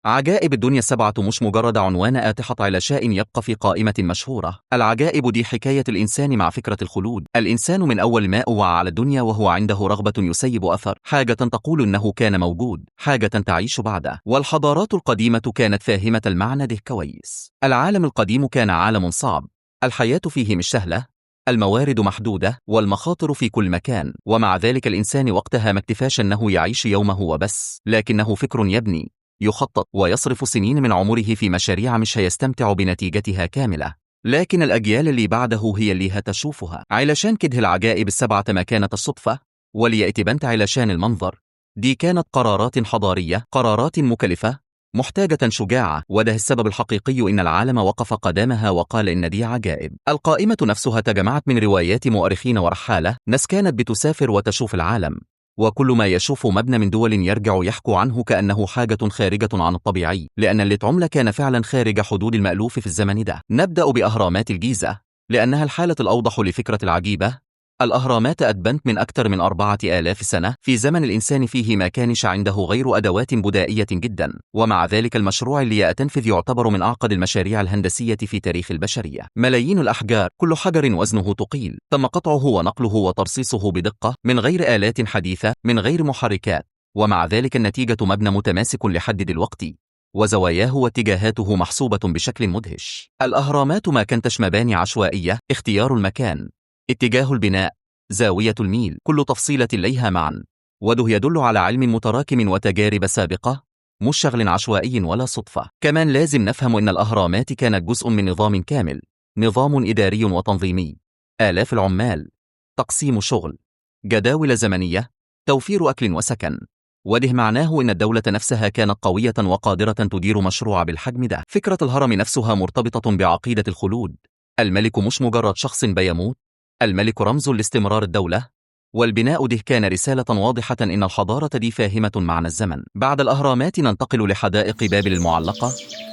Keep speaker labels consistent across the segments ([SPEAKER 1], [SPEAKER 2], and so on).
[SPEAKER 1] عجائب الدنيا السبعة مش مجرد عنوان آتحط على شيء يبقى في قائمة مشهورة. العجائب دي حكاية الإنسان مع فكرة الخلود. الإنسان من أول ما أوعى على الدنيا وهو عنده رغبة يسيب أثر، حاجة تقول إنه كان موجود، حاجة تعيش بعده. والحضارات القديمة كانت فاهمة المعنى ده كويس. العالم القديم كان عالم صعب، الحياة فيه مش سهلة، الموارد محدودة والمخاطر في كل مكان، ومع ذلك الإنسان وقتها ما اكتفاش أنه يعيش يومه وبس، لكنه فكر يبني، يخطط ويصرف سنين من عمره في مشاريع مش هيستمتع بنتيجتها كاملة، لكن الأجيال اللي بعده هي اللي هتشوفها. علشان كده العجائب السبعة ما كانت الصدفة ولا يأتي بنت علشان المنظر، دي كانت قرارات حضارية، قرارات مكلفة محتاجة شجاعة. وده السبب الحقيقي إن العالم وقف قدامها وقال إن دي عجائب. القائمة نفسها تجمعت من روايات مؤرخين ورحالة، ناس كانت بتسافر وتشوف العالم، وكل ما يشوف مبنى من دول يرجع يحكو عنه كأنه حاجة خارجة عن الطبيعي، لأن اللي اتعمل كان فعلا خارج حدود المألوف في الزمن ده. نبدأ بأهرامات الجيزة لأنها الحالة الأوضح لفكرة العجيبة. الأهرامات أتبنت من أكثر من 4000 سنة في زمن الإنسان فيه ما كانش عنده غير أدوات بدائية جدا، ومع ذلك المشروع اللي يتنفذ يعتبر من أعقد المشاريع الهندسية في تاريخ البشرية. ملايين الأحجار، كل حجر وزنه ثقيل، تم قطعه ونقله وترصيصه بدقة من غير آلات حديثة، من غير محركات، ومع ذلك النتيجة مبنى متماسك لحد دلوقتي، وزواياه واتجاهاته محسوبة بشكل مدهش. الأهرامات ما كانتش مباني عشوائية، اختيار المكان، اتجاه البناء، زاوية الميل، كل تفصيلة ليها معا، وده يدل على علم متراكم وتجارب سابقة، مش شغل عشوائي ولا صدفة. كمان لازم نفهم أن الأهرامات كانت جزء من نظام كامل، نظام إداري وتنظيمي، آلاف العمال، تقسيم شغل، جداول زمنية، توفير أكل وسكن، وده معناه أن الدولة نفسها كانت قوية وقادرة تدير مشروع بالحجم ده. فكرة الهرم نفسها مرتبطة بعقيدة الخلود. الملك مش مجرد شخص بيموت، الملك رمز لاستمرار الدولة، والبناء ده كان رسالة واضحة إن الحضارة دي فاهمة معنى الزمن. بعد الأهرامات ننتقل لحدائق بابل المعلقة،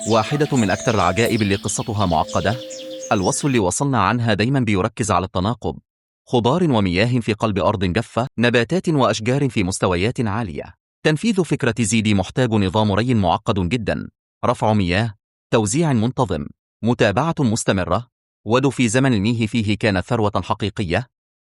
[SPEAKER 1] واحدة من أكثر العجائب اللي قصتها معقدة. الوصف اللي وصلنا عنها دايما بيركز على التناقض، خضار ومياه في قلب أرض جافة، نباتات وأشجار في مستويات عالية. تنفيذ فكرة زيدي محتاج نظام ري معقد جدا، رفع مياه، توزيع منتظم، متابعة مستمرة، وده في زمن المياه فيه كانت ثروة حقيقية،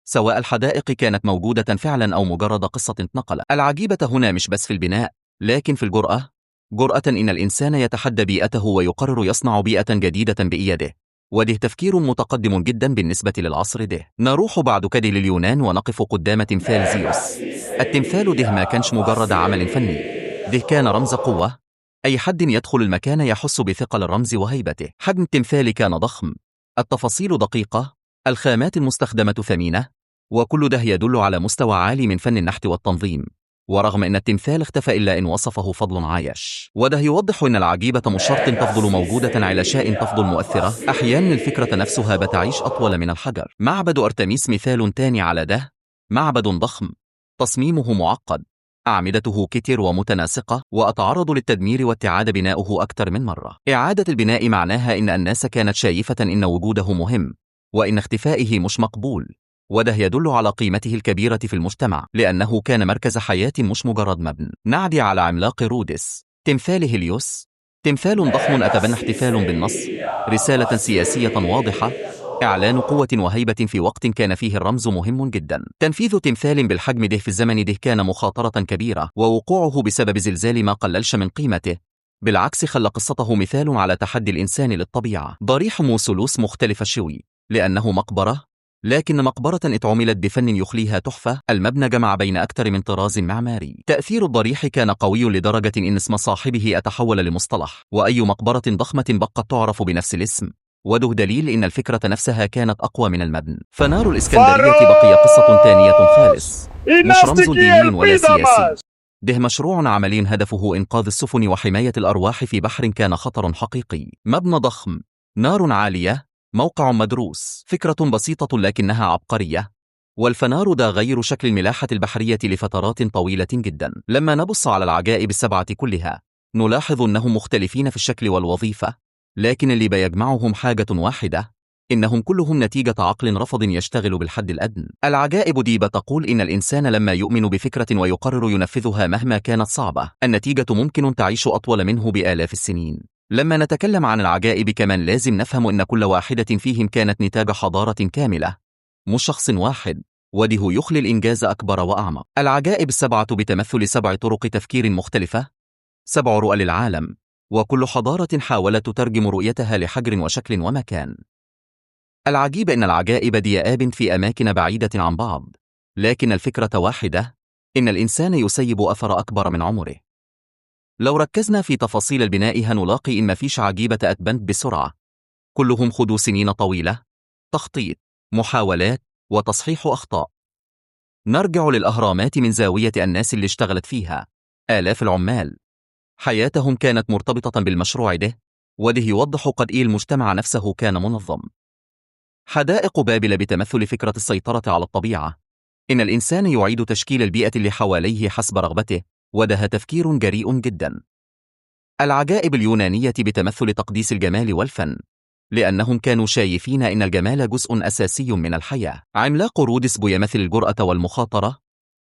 [SPEAKER 1] سواء الحدائق كانت موجودة فعلا أو مجرد قصة اتنقلت. العجيبة هنا مش بس في البناء، لكن في الجرأة، جرأة إن الإنسان يتحدى بيئته ويقرر يصنع بيئة جديدة بإيده، وده تفكير متقدم جدا بالنسبة للعصر ده. نروح بعد كده لليونان ونقف قدام تمثال زيوس. التمثال ده ما كانش مجرد عمل فني، ده كان رمز قوة، أي حد يدخل المكان يحس بثقل الرمز وهيبته. حجم التمثال كان ضخم، التفاصيل دقيقة، الخامات المستخدمة ثمينة، وكل ده يدل على مستوى عالي من فن النحت والتنظيم. ورغم أن التمثال اختفى إلا إن وصفه فضل عايش، وده يوضح أن العجيبة مش شرط تفضل موجودة على شيء تفضل مؤثرة. أحيانا الفكرة نفسها بتعيش أطول من الحجر. معبد أرتميس مثال تاني على ده، معبد ضخم، تصميمه معقد، أعمدته كتير ومتناسقة، وأتعرض للتدمير والتعادة بناؤه أكثر من مرة. إعادة البناء معناها إن الناس كانت شايفة إن وجوده مهم، وإن اختفائه مش مقبول، وده يدل على قيمته الكبيرة في المجتمع، لأنه كان مركز حياة مش مجرد مبنى. نعدي على عملاق رودس، تمثال هيليوس، تمثال ضخم أتبنى احتفال بالنصر، رسالة سياسية واضحة، إعلان قوة وهيبة في وقت كان فيه الرمز مهم جدا. تنفيذ تمثال بالحجم ده في الزمن ده كان مخاطرة كبيرة، ووقوعه بسبب زلزال ما قللش من قيمته، بالعكس خلى قصته مثال على تحدي الإنسان للطبيعة. ضريح موسولوس مختلفة شوي، لأنه مقبرة، لكن مقبرة اتعملت بفن يخليها تحفة. المبنى جمع بين أكثر من طراز معماري. تأثير الضريح كان قوي لدرجة إن اسم صاحبه أتحول لمصطلح، وأي مقبرة ضخمة بقت تعرف بنفس الاسم، وده دليل إن الفكرة نفسها كانت أقوى من المبنى. فنار الإسكندرية بقي قصة تانية خالص، مش رمز ديني ولا سياسي، ده مشروع عملي هدفه إنقاذ السفن وحماية الأرواح في بحر كان خطر حقيقي. مبنى ضخم، نار عالية، موقع مدروس، فكرة بسيطة لكنها عبقرية. والفنار ده غير شكل الملاحة البحرية لفترات طويلة جدا. لما نبص على العجائب السبعة كلها نلاحظ أنهم مختلفين في الشكل والوظيفة، لكن اللي بيجمعهم حاجة واحدة، إنهم كلهم نتيجة عقل رفض يشتغل بالحد الأدنى. العجائب دي بتقول إن الإنسان لما يؤمن بفكرة ويقرر ينفذها مهما كانت صعبة، النتيجة ممكن تعيش أطول منه بآلاف السنين. لما نتكلم عن العجائب كمان لازم نفهم أن كل واحدة فيهم كانت نتاج حضارة كاملة، مش شخص واحد، وده يخلي الإنجاز أكبر وأعمق. العجائب السبعة بتمثل 7 طرق تفكير مختلفة، 7 رؤى للعالم، وكل حضارة حاولت تترجم رؤيتها لحجر وشكل ومكان. العجيب أن العجائب دياب في أماكن بعيدة عن بعض، لكن الفكرة واحدة: إن الإنسان يسيب أثر أكبر من عمره. لو ركزنا في تفاصيل البناء هنلاقي إن مفيش عجيبة أتبنت بسرعة، كلهم خدوا سنين طويلة، تخطيط، محاولات، وتصحيح أخطاء. نرجع للأهرامات من زاوية الناس اللي اشتغلت فيها، آلاف العمال، حياتهم كانت مرتبطة بالمشروع ده، وده يوضح قد إيه المجتمع نفسه كان منظم. حدائق بابل بتمثل فكرة السيطرة على الطبيعة، إن الإنسان يعيد تشكيل البيئة اللي حواليه حسب رغبته، وده تفكير جريء جدا. العجائب اليونانية بتمثل تقديس الجمال والفن، لأنهم كانوا شايفين إن الجمال جزء أساسي من الحياة. عملاق رودس بيمثل الجرأة والمخاطرة،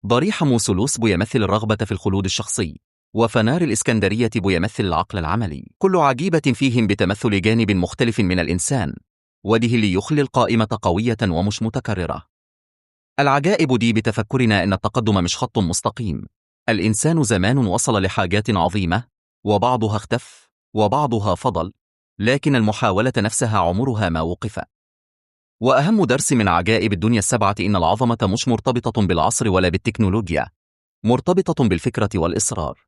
[SPEAKER 1] ضريح موسولوس بيمثل الرغبة في الخلود الشخصي، وفنار الإسكندرية بيمثل العقل العملي. كل عجيبة فيهم بتمثل جانب مختلف من الإنسان، وده اللي يخلي القائمة قوية ومش متكررة. العجائب دي بتفكرنا أن التقدم مش خط مستقيم، الإنسان زمان وصل لحاجات عظيمة، وبعضها اختف وبعضها فضل، لكن المحاولة نفسها عمرها ما وقف. وأهم درس من عجائب الدنيا السبعة إن العظمة مش مرتبطة بالعصر ولا بالتكنولوجيا، مرتبطة بالفكرة والإصرار.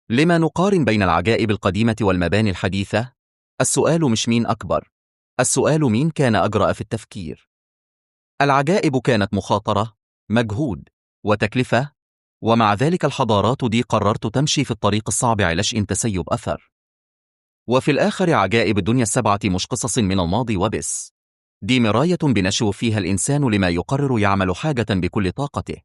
[SPEAKER 1] لما نقارن بين العجائب القديمة والمباني الحديثة؟ السؤال مش مين أكبر، السؤال مين كان أجرأ في التفكير. العجائب كانت مخاطرة، مجهود، وتكلفة، ومع ذلك الحضارات دي قررت تمشي في الطريق الصعب علشان تسيب أثر. وفي الآخر عجائب الدنيا السبعة مش قصص من الماضي وبس، دي مراية بنشوف فيها الإنسان لما يقرر يعمل حاجة بكل طاقته.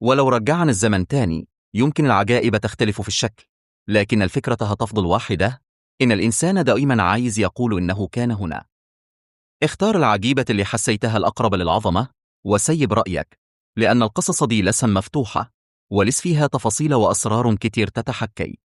[SPEAKER 1] ولو رجعنا الزمن تاني، يمكن العجائب تختلف في الشكل، لكن الفكرة هتفضل واحدة: إن الإنسان دائما عايز يقول إنه كان هنا. اختار العجيبة اللي حسيتها الأقرب للعظمة، وسيب رأيك، لأن القصص دي لسه مفتوحة، ولسه فيها تفاصيل وأسرار كتير تتحكي.